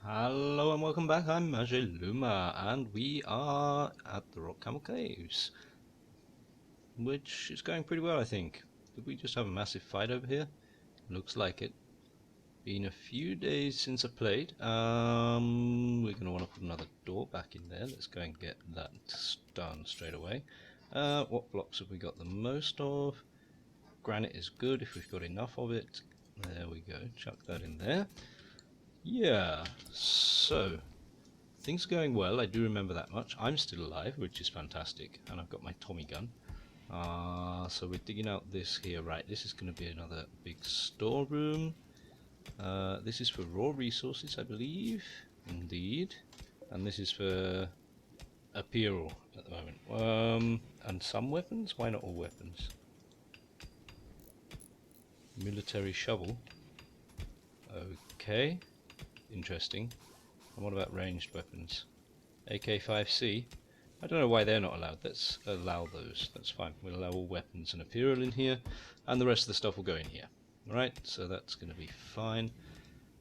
Hello and welcome back, I'm Luma, and we are at the Rock Camel Caves, which is going pretty well, I think. Did we just have a massive fight over here? Looks like it. Been a few days since I played. We're going to want to put another door back in there. Let's go and get that done straight away. What blocks have we got the most of? Granite is good if we've got enough of it. There we go, chuck that in there. Yeah, so things are going well, I do remember that much. I'm still alive, which is fantastic, and I've got my Tommy gun. So we're digging out this here, right, this is going to be another big storeroom. This is for raw resources, I believe, indeed, and this is for apparel at the moment. And some weapons? Why not all weapons? Military shovel. Okay, interesting. And what about ranged weapons? AK-5C. I don't know why they're not allowed. Let's allow those. That's fine. We'll allow all weapons and apparel in here, and the rest of the stuff will go in here. Alright, so that's going to be fine.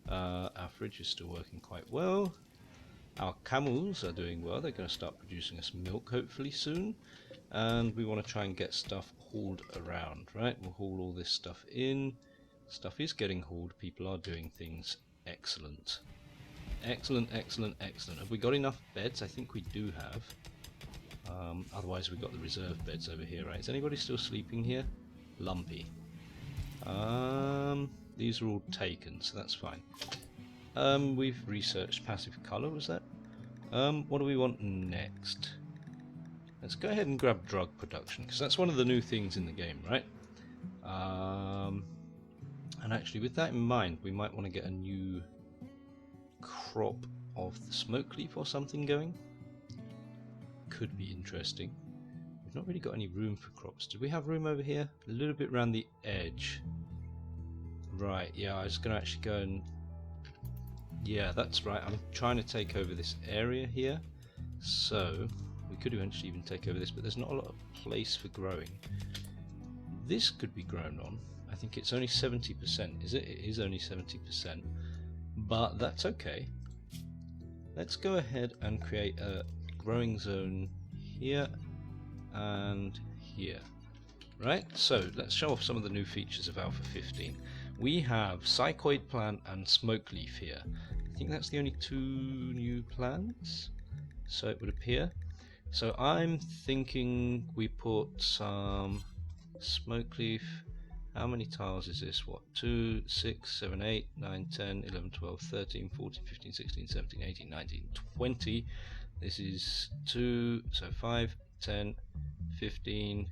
Our fridge is still working quite well. Our camels are doing well. They're going to start producing us milk hopefully soon. And we want to try and get stuff hauled around, right? We'll haul all this stuff in. Stuff is getting hauled. People are doing things. Excellent. Excellent, excellent, excellent. Have we got enough beds? I think we do have. Otherwise we've got the reserve beds over here, right? Is anybody still sleeping here? Lumpy. These are all taken, so that's fine. We've researched passive colour, was that? What do we want next? Let's go ahead and grab drug production, because that's one of the new things in the game, right? And actually, with that in mind, we might want to get a new crop of the smoke leaf or something going. Could be interesting. We've not really got any room for crops. Did we have room over here? A little bit around the edge. Right, yeah, I was going to actually go and... Yeah, that's right. I'm trying to take over this area here. So, we could eventually even take over this, but there's not a lot of place for growing. This could be grown on. I think it's only 70%, is it? It is only 70%. But that's okay. Let's go ahead and create a growing zone here and here. Right, so let's show off some of the new features of Alpha 15. We have Psychoid plant and Smoke Leaf here. I think that's the only two new plants, so it would appear. So I'm thinking we put some Smoke Leaf. How many tiles is this? What? 2, 6, 7, 8, 9, 10, 11, 12, 13, 14, 15, 16, 17, 18, 19, 20. This is 2, so 5, 10, 15,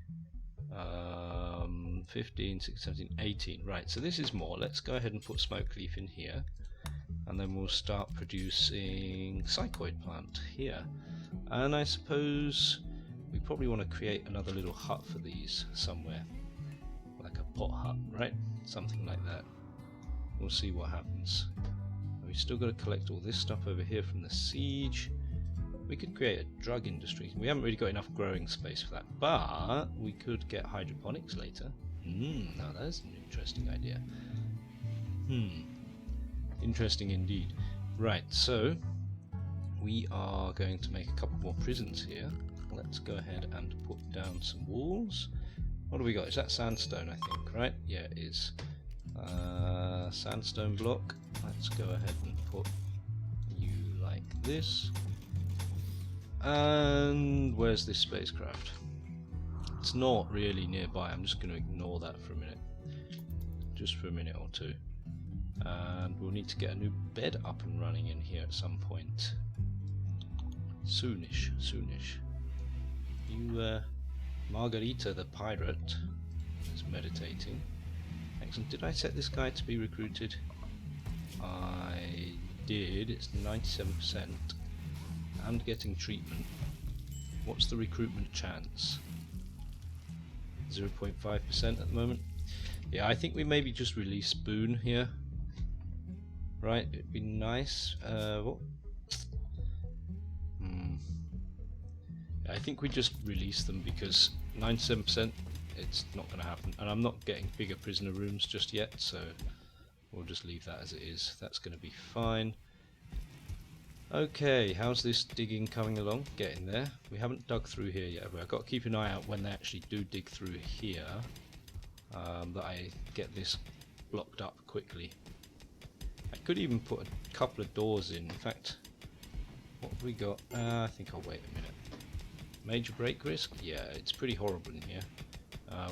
15, 16, 17, 18. Right, so this is more. Let's go ahead and put Smoke Leaf in here. And then we'll start producing Psychoid plant here. And I suppose we probably want to create another little hut for these somewhere. Like a pot hut, right? Something like that. We'll see what happens. We've still got to collect all this stuff over here from the siege. We could create a drug industry. We haven't really got enough growing space for that, but we could get hydroponics later. Now that's an interesting idea. Interesting indeed. Right, so we are going to make a couple more prisons here. Let's go ahead and put down some walls. What do we got? Is that sandstone, I think, right? Yeah, it is. Sandstone block. Let's go ahead and put you like this. And where's this spacecraft? It's not really nearby. I'm just going to ignore that for a minute. Just for a minute or two. And we'll need to get a new bed up and running in here at some point. Soonish, soonish. You, Margarita the pirate is meditating. Excellent. Did I set this guy to be recruited? I did. It's 97%. And getting treatment. What's the recruitment chance? 0.5% at the moment. Yeah, I think we maybe just release Spoon here. Right, it'd be nice. What? I think we just release them because 97% it's not going to happen, and I'm not getting bigger prisoner rooms just yet, so we'll just leave that as it is. That's going to be fine. Okay, how's this digging coming along? Getting there. We haven't dug through here yet, but I've got to keep an eye out when they actually do dig through here, that I get this blocked up quickly. I could even put a couple of doors in. In fact, what have we got? I think I'll wait a minute. Major break risk? Yeah, it's pretty horrible in here.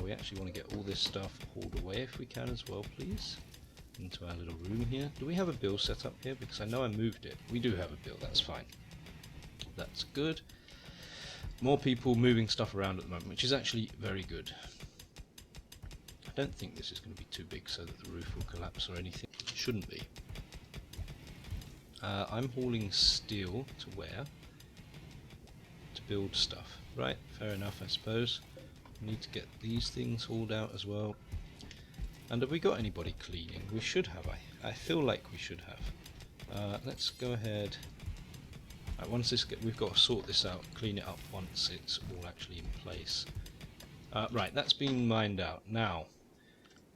We actually want to get all this stuff hauled away if we can as well, please. Into our little room here. Do we have a bill set up here? Because I know I moved it. We do have a bill, that's fine. That's good. More people moving stuff around at the moment, which is actually very good. I don't think this is going to be too big so that the roof will collapse or anything. It shouldn't be. I'm hauling steel to where? To build stuff. Right, fair enough I suppose. Need to get these things hauled out as well. And have we got anybody cleaning? We should have. I feel like we should have. Let's go ahead. Right, once this we've got to sort this out, clean it up once it's all actually in place. Right, that's been mined out. Now,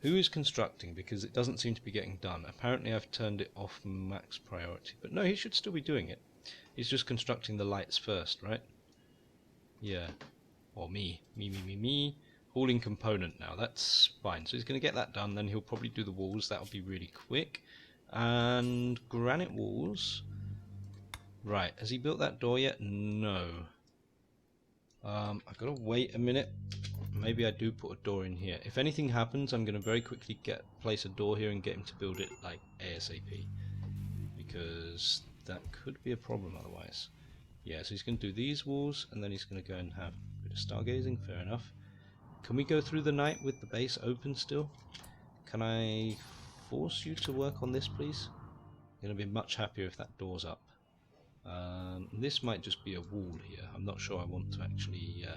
who is constructing? Because it doesn't seem to be getting done. Apparently I've turned it off max priority. But no, he should still be doing it. He's just constructing the lights first, right? Yeah. Or me. Me. Hauling component now, that's fine. So he's going to get that done, then he'll probably do the walls. That'll be really quick. And granite walls. Right, has he built that door yet? No. I've got to wait a minute. Maybe I do put a door in here. If anything happens, I'm going to very quickly place a door here and get him to build it like ASAP. Because that could be a problem otherwise. Yeah, so he's going to do these walls, and then he's going to go and have a bit of stargazing, fair enough. Can we go through the night with the base open still? Can I force you to work on this, please? I'm going to be much happier if that door's up. This might just be a wall here. I'm not sure I want to actually...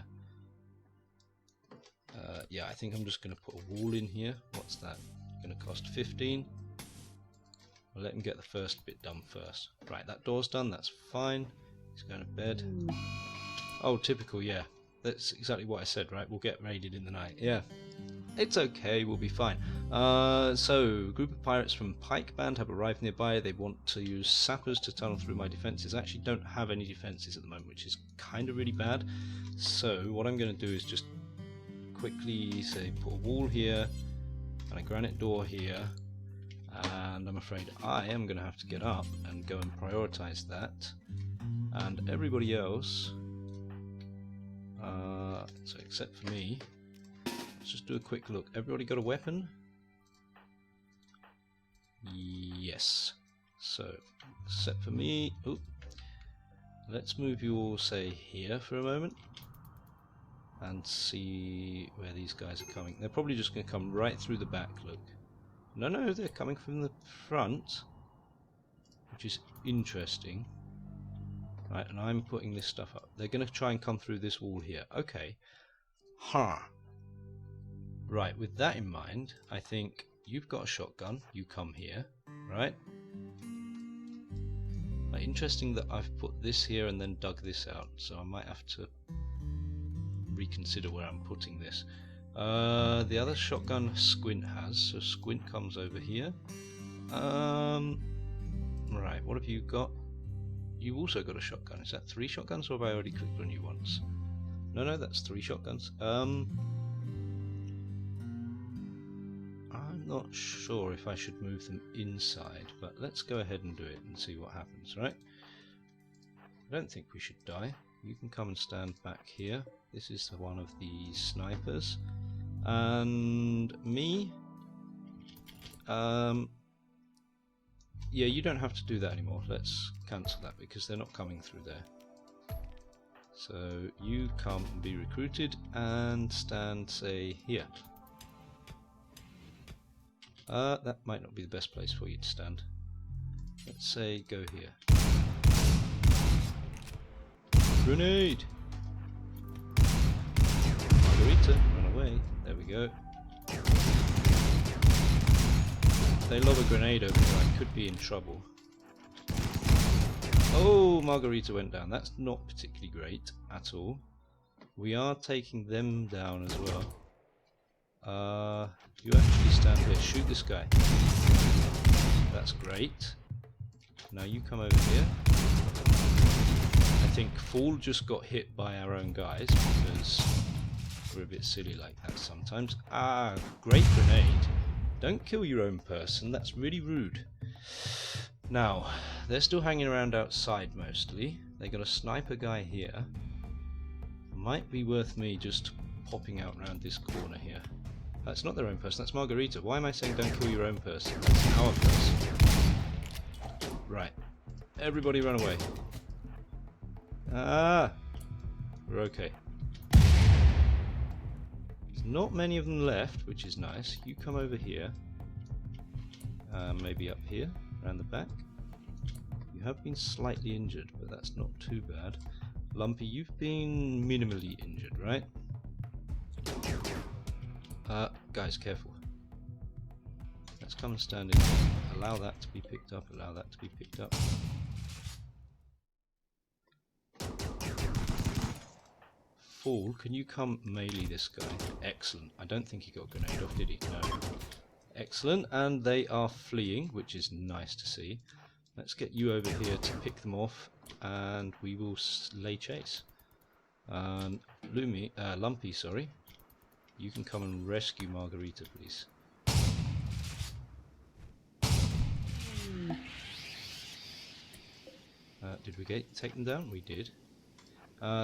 yeah, I think I'm just going to put a wall in here. What's that? Going to cost 15. I'll let him get the first bit done first. Right, that door's done. That's fine. He's going to bed. Oh, typical, yeah. That's exactly what I said, right? We'll get raided in the night. Yeah. It's okay, we'll be fine. So, a group of pirates from Pike Band have arrived nearby. They want to use sappers to tunnel through my defences. I actually don't have any defences at the moment, which is kind of really bad. So, what I'm going to do is just quickly, say, put a wall here, and a granite door here, and I'm afraid I am going to have to get up and go and prioritise that. And everybody else... so except for me, let's just do a quick look. Everybody got a weapon? Yes. So, except for me, oh, let's move you all, say, here for a moment and see where these guys are coming. They're probably just going to come right through the back, look. No, they're coming from the front, which is interesting. Right, and I'm putting this stuff up. They're going to try and come through this wall here. Okay. Right, with that in mind, I think you've got a shotgun. You come here, right? Interesting that I've put this here and then dug this out, so I might have to reconsider where I'm putting this. The other shotgun Squint has, so Squint comes over here. Right, what have you got? You've also got a shotgun. Is that 3 shotguns, or have I already clicked on you once? No, that's 3 shotguns. I'm not sure if I should move them inside, but let's go ahead and do it and see what happens, right? I don't think we should die. You can come and stand back here. This is one of the snipers. And me... yeah, you don't have to do that anymore. Let's cancel that because they're not coming through there. So you come and be recruited and stand, say, here. That might not be the best place for you to stand. Let's say go here. Grenade! Margarita, run away. There we go. If they lob a grenade over here, I could be in trouble. Oh, Margarita went down. That's not particularly great at all. We are taking them down as well. You actually stand here. Shoot this guy. That's great. Now you come over here. I think Fall just got hit by our own guys because we're a bit silly like that sometimes. Ah, great grenade. Don't kill your own person, that's really rude. Now, they're still hanging around outside mostly. They got a sniper guy here. Might be worth me just popping out around this corner here. That's not their own person, that's Margarita. Why am I saying don't kill your own person? That's our person. Right. Everybody run away. Ah! We're okay. There's not many of them left, which is nice. You come over here. Maybe up here, around the back. You have been slightly injured, but that's not too bad. Lumpy, you've been minimally injured, right? Guys, careful. Let's come and stand in here. Allow that to be picked up, allow that to be picked up. Fall, can you come melee this guy? Excellent. I don't think he got a grenade off, did he? No. Excellent, and they are fleeing, which is nice to see. Let's get you over here to pick them off, and we will lay chase. Lumpy, sorry. You can come and rescue Margarita, please. Did we take them down? We did.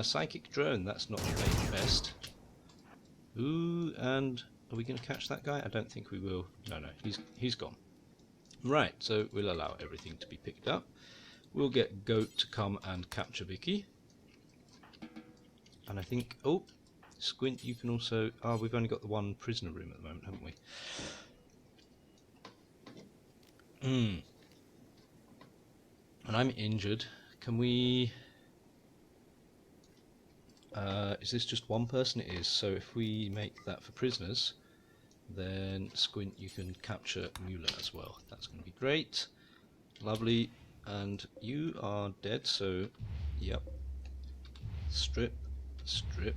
Psychic drone, that's not the best. Ooh, and are we going to catch that guy? I don't think we will. No, he's gone. Right, so we'll allow everything to be picked up. We'll get Goat to come and capture Vicky. And I think, oh, Squint, you can also... Ah, we've only got the one prisoner room at the moment, haven't we? And I'm injured. Can we... is this just one person? It is. So if we make that for prisoners, then Squint, you can capture Modular as well. That's going to be great. Lovely. And you are dead, so yep. Strip, strip.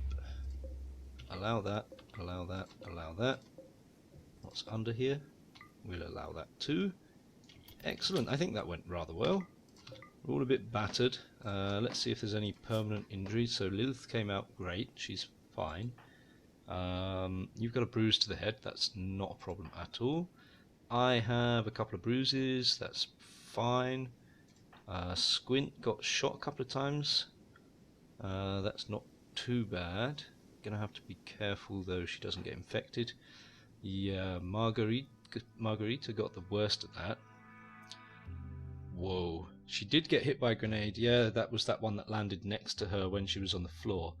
Allow that, allow that, allow that. What's under here? We'll allow that too. Excellent. I think that went rather well. We're all a bit battered. Let's see if there's any permanent injuries. So Lilith came out great. She's fine. You've got a bruise to the head. That's not a problem at all. I have a couple of bruises. That's fine. Squint got shot a couple of times. That's not too bad. Gonna have to be careful though she doesn't get infected. Yeah, Margarita got the worst at that. Whoa, she did get hit by a grenade. Yeah, that was that one that landed next to her when she was on the floor.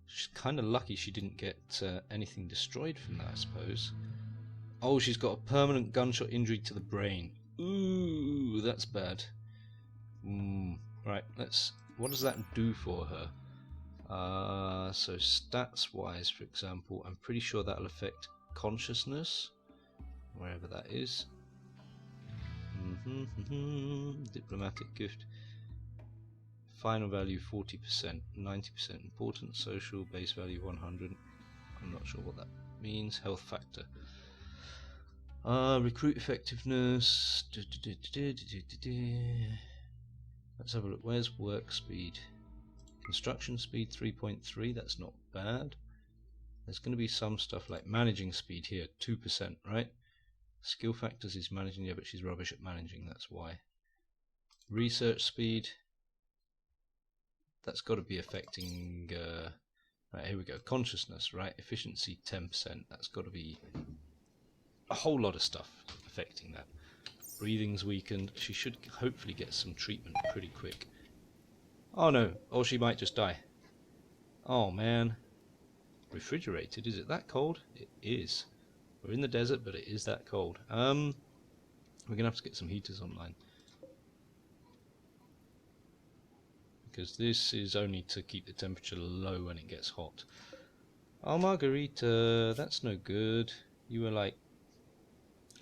She's kind of lucky she didn't get anything destroyed from that, I suppose. Oh, she's got a permanent gunshot injury to the brain. Ooh, that's bad. Right, what does that do for her? So stats wise, for example, I'm pretty sure that'll affect consciousness, wherever that is. Diplomatic gift. Final value 40%, 90% important, social, base value 100. I'm not sure what that means. Health factor. Recruit effectiveness. Let's have a look. Where's work speed? Construction speed 3.3. That's not bad. There's going to be some stuff like managing speed here, 2%, right? Skill factors is managing, yeah, but she's rubbish at managing, that's why. Research speed. That's got to be affecting... right, here we go. Consciousness, right? Efficiency 10%. That's got to be a whole lot of stuff affecting that. Breathing's weakened. She should hopefully get some treatment pretty quick. Oh no, or she might just die. Oh man. Refrigerated, is it that cold? It is. We're in the desert, but it is that cold. We're gonna have to get some heaters online. Because this is only to keep the temperature low when it gets hot. Oh Margarita, that's no good. You were like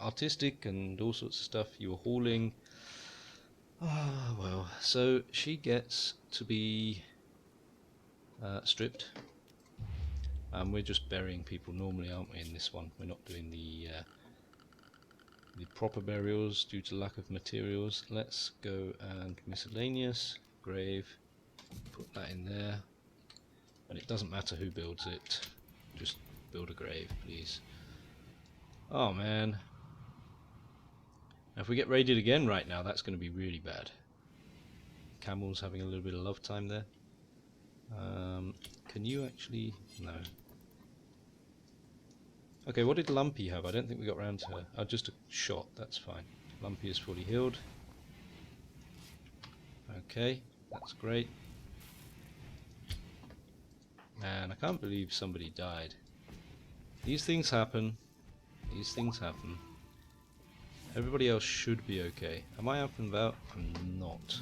artistic and all sorts of stuff. You were hauling. Ah, well, so she gets to be stripped. We're just burying people normally, aren't we, in this one? We're not doing the the proper burials due to lack of materials. Let's go and miscellaneous, grave, put that in there. And it doesn't matter who builds it, just build a grave, please. Oh man. Now if we get raided again right now, that's going to be really bad. Camel's having a little bit of love time there. Can you actually... no. Okay, what did Lumpy have? I don't think we got round to her. Oh, just a shot, that's fine. Lumpy is fully healed. Okay, that's great. Man, I can't believe somebody died. These things happen. These things happen. Everybody else should be okay. Am I up and about? I'm not.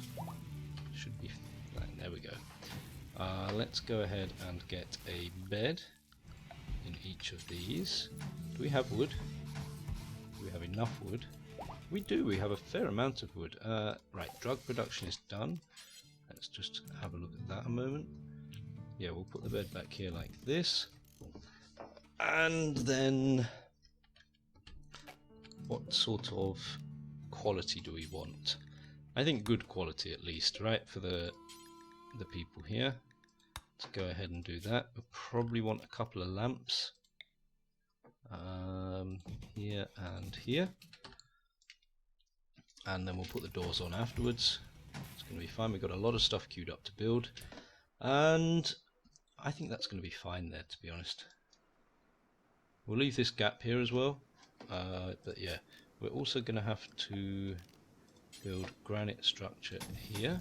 Should be... right, there we go. Let's go ahead and get a bed in each of these. Do we have wood? Do we have enough wood? We do, we have a fair amount of wood. Right, drug production is done. Let's just have a look at that a moment. Yeah, we'll put the bed back here like this. And then... what sort of quality do we want? I think good quality at least, right, for the people here. Let's go ahead and do that. We'll probably want a couple of lamps. Here and here. And then we'll put the doors on afterwards. It's going to be fine. We've got a lot of stuff queued up to build. And I think that's going to be fine there, to be honest. We'll leave this gap here as well. But yeah, we're also going to have to build granite structure here.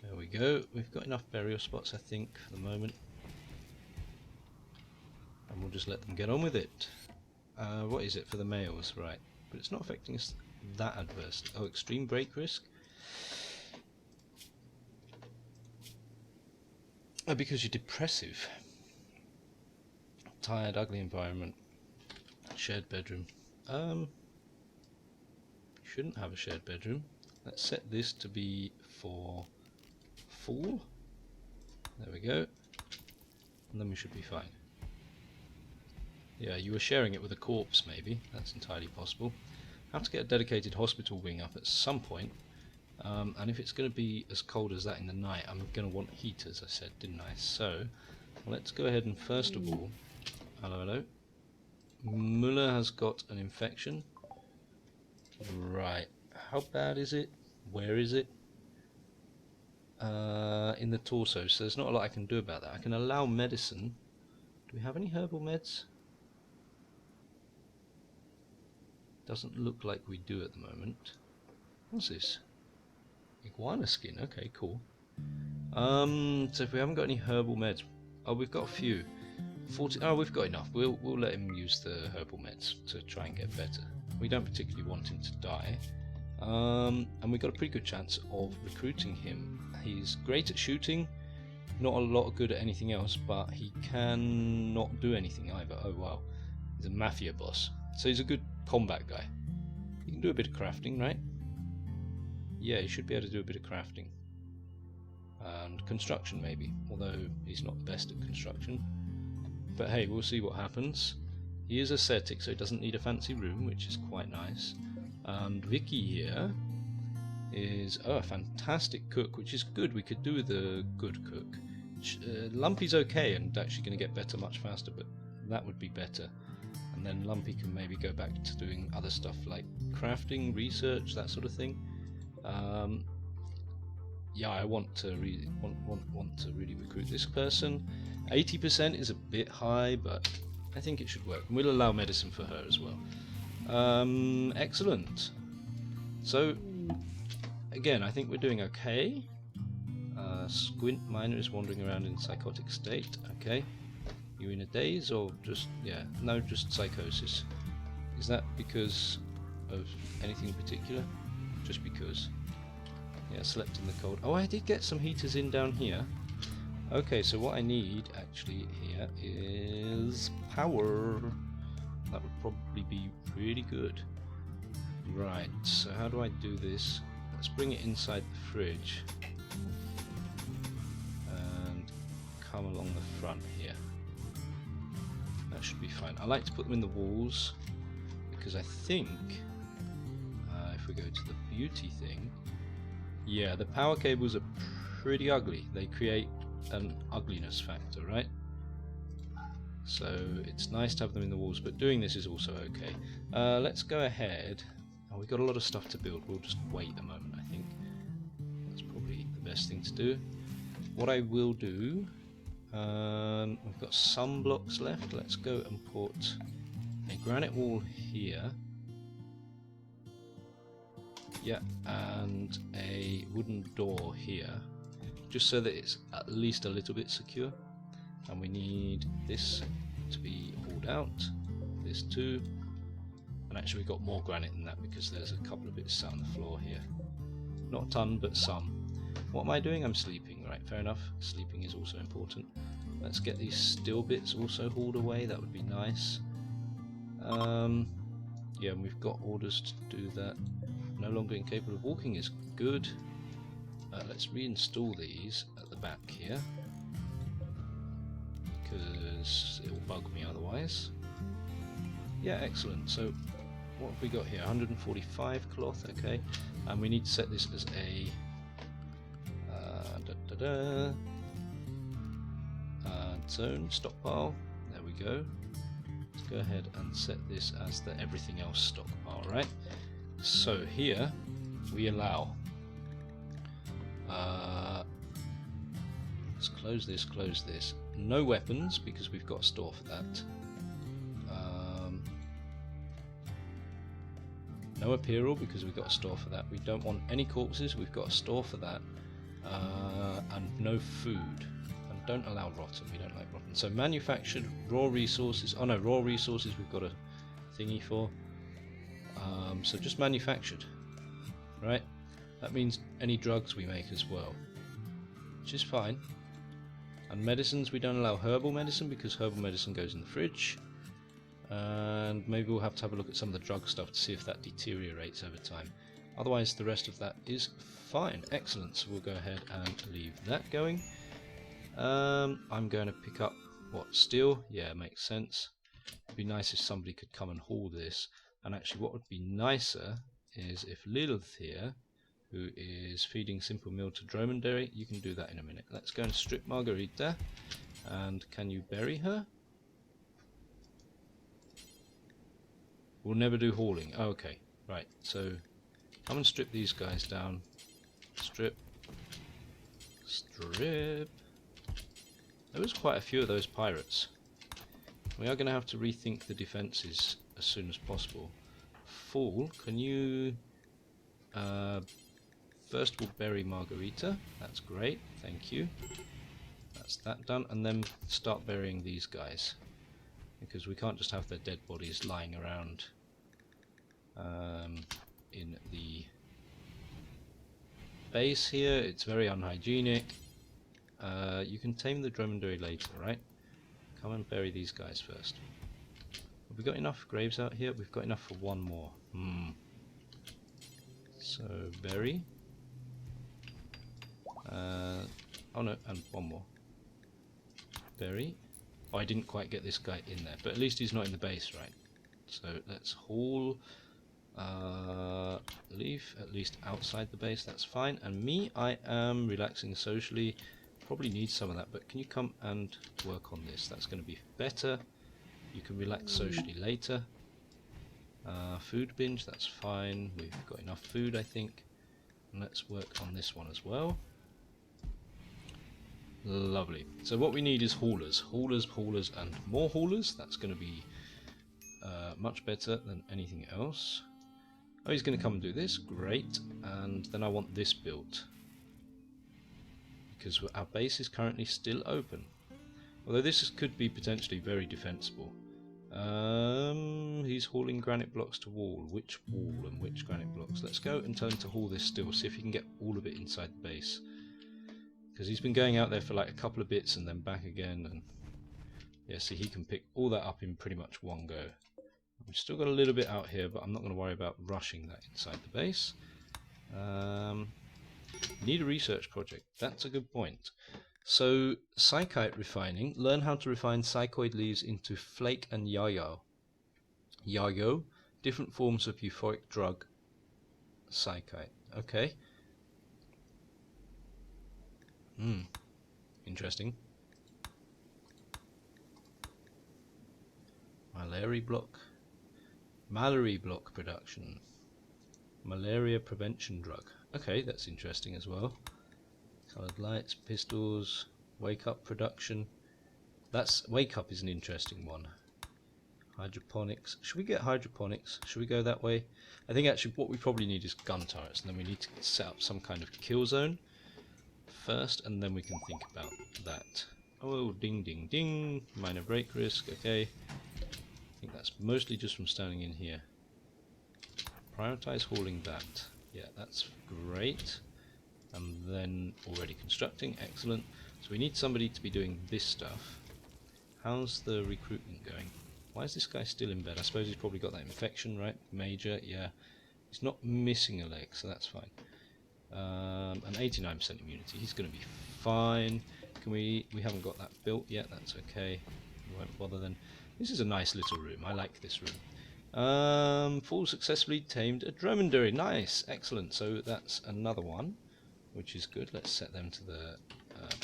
There we go. We've got enough burial spots, I think, for the moment. And we'll just let them get on with it. What is it for the males? Right. But it's not affecting us that adverse. Oh, extreme break risk? Oh, because you're depressive. Tired, ugly environment. Shared bedroom. You shouldn't have a shared bedroom. Let's set this to be for full. There we go. And then we should be fine. Yeah, you were sharing it with a corpse maybe. That's entirely possible. Have to get a dedicated hospital wing up at some point. And if it's going to be as cold as that in the night, I'm going to want heat, as I said, didn't I? So, let's go ahead and first of all... hello, hello. Muller has got an infection. Right. How bad is it? Where is it? In the torso, so there's not a lot I can do about that. I can allow medicine. Do we have any herbal meds? Doesn't look like we do at the moment. What's this? Iguana skin, okay, cool. So if we haven't got any herbal meds... oh, we've got a few. 40, oh, we've got enough. We'll let him use the herbal meds to try and get better. We don't particularly want him to die. And we've got a pretty good chance of recruiting him. He's great at shooting, not a lot good at anything else, but he can not do anything either. Oh wow, he's a mafia boss. So he's a good combat guy. He can do a bit of crafting, right? Yeah, he should be able to do a bit of crafting. And construction maybe, although he's not the best at construction. But hey, we'll see what happens. He is ascetic, so he doesn't need a fancy room, which is quite nice. And Vicky here is a fantastic cook, which is good. We could do with a good cook. Lumpy's okay and actually going to get better much faster, but that would be better. And then Lumpy can maybe go back to doing other stuff like crafting, research, that sort of thing. Yeah, I want to really recruit this person. 80% is a bit high, but I think it should work. And we'll allow medicine for her as well. Excellent. So, again, I think we're doing okay. Squint Minor is wandering around in psychotic state. Okay. You in a daze or just, yeah, no, just psychosis. Is that because of anything in particular? Just because. Yeah, slept in the cold. Oh, I did get some heaters in down here. Okay, so what I need actually here is power. That would probably be really good. Right, so how do I do this? Let's bring it inside the fridge. And come along the front here. That should be fine. I like to put them in the walls because I think if we go to the beauty thing, yeah, the power cables are pretty ugly. They create an ugliness factor, right? So it's nice to have them in the walls, but doing this is also okay. Let's go ahead. Oh, we've got a lot of stuff to build. We'll just wait a moment, I think. That's probably the best thing to do. What I will do, we've got some blocks left. Let's go and put a granite wall here. Yeah, and a wooden door here, just so that it's at least a little bit secure. And we need this to be hauled out, this too, and actually we've got more granite than that because there's a couple of bits sat on the floor here. Not a ton, but some. What am I doing? I'm sleeping, right, fair enough. Sleeping is also important. Let's get these steel bits also hauled away, that would be nice. Yeah, and we've got orders to do that. No longer incapable of walking is good. Let's reinstall these at the back here, because it will bug me otherwise. Yeah, excellent. So what have we got here? 145 cloth, okay. And we need to set this as a zone stockpile. There we go. Let's go ahead and set this as the everything else stockpile, right? So here we allow, let's close this, no weapons because we've got a store for that, no apparel because we've got a store for that, we don't want any corpses, we've got a store for that, and no food, and don't allow rotten, we don't like rotten. So manufactured, raw resources, oh no, raw resources we've got a thingy for. So just manufactured, right? That means any drugs we make as well, which is fine. And medicines, we don't allow herbal medicine because herbal medicine goes in the fridge. And maybe we'll have to have a look at some of the drug stuff to see if that deteriorates over time. Otherwise, the rest of that is fine. Excellent. So we'll go ahead and leave that going. I'm going to pick up what, steel? Yeah, makes sense. It'd be nice if somebody could come and haul this. And actually what would be nicer is if Lilith here, who is feeding simple meal to dromedary, you can do that in a minute. Let's go and strip Margarita. And can you bury her? We'll never do hauling. Oh, okay, right. So come and strip these guys down. Strip. Strip. There was quite a few of those pirates. We are going to have to rethink the defences as soon as possible. Fool, can you first we'll bury Margarita, that's great, thank you. That's that done, and then start burying these guys, because we can't just have their dead bodies lying around in the base here. It's very unhygienic. You can tame the dromedary later, right? Come and bury these guys first. Have we got enough graves out here? We've got enough for one more. So bury. Oh no, and one more. Bury. Oh, I didn't quite get this guy in there, but at least he's not in the base, right? So let's haul. Leave at least outside the base, that's fine. And me, I am relaxing socially. Probably need some of that, but can you come and work on this? That's going to be better. You can relax socially later. Food binge, that's fine. We've got enough food, I think. And let's work on this one as well. Lovely. So what we need is haulers. Haulers, haulers, and more haulers. That's going to be much better than anything else. Oh, he's going to come and do this. Great. And then I want this built, because our base is currently still open. Although this could be potentially very defensible. He's hauling granite blocks to wall. Which wall and which granite blocks? Let's go and tell him to haul this still. See if he can get all of it inside the base. Because he's been going out there for like a couple of bits and then back again. And yeah, see, he can pick all that up in pretty much one go. We've still got a little bit out here, but I'm not going to worry about rushing that inside the base. Need a research project. That's a good point. So, psychite refining. Learn how to refine psychoid leaves into flake and yayo. Yayo Different forms of euphoric drug. Psychite. Okay. Interesting. Malary block production. Malaria prevention drug. Okay, that's interesting as well. Coloured lights, pistols, wake up production. Wake up is an interesting one. Hydroponics. Should we get hydroponics? Should we go that way? I think actually what we probably need is gun turrets, and then we need to set up some kind of kill zone first, and then we can think about that. Oh, ding ding ding. Minor break risk. Okay. I think that's mostly just from standing in here. Prioritize hauling that. Yeah, that's great. And then already constructing. Excellent. So we need somebody to be doing this stuff. How's the recruitment going? Why is this guy still in bed? I suppose he's probably got that infection, right? Major, yeah. He's not missing a leg, so that's fine. An 89% immunity. He's going to be fine. Can we haven't got that built yet. That's okay. We won't bother then. This is a nice little room. I like this room. Fool successfully tamed a dromedary. Nice, excellent. So that's another one, which is good. Let's set them to the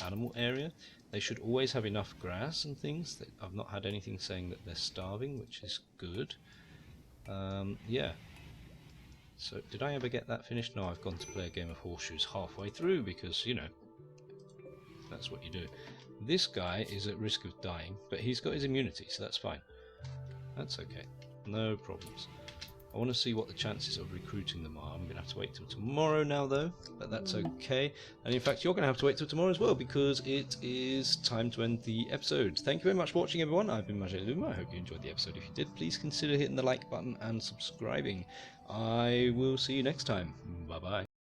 animal area. They should always have enough grass and things. I've not had anything saying that they're starving, which is good. Yeah. So did I ever get that finished? No, I've gone to play a game of horseshoes halfway through because, you know, that's what you do. This guy is at risk of dying, but he's got his immunity, so that's fine. That's okay. No problems. I want to see what the chances of recruiting them are. I'm going to have to wait till tomorrow now, though, but that's okay. And in fact, you're going to have to wait till tomorrow as well, because it is time to end the episode. Thank you very much for watching, everyone. I've been Modular. I hope you enjoyed the episode. If you did, please consider hitting the like button and subscribing. I will see you next time. Bye-bye.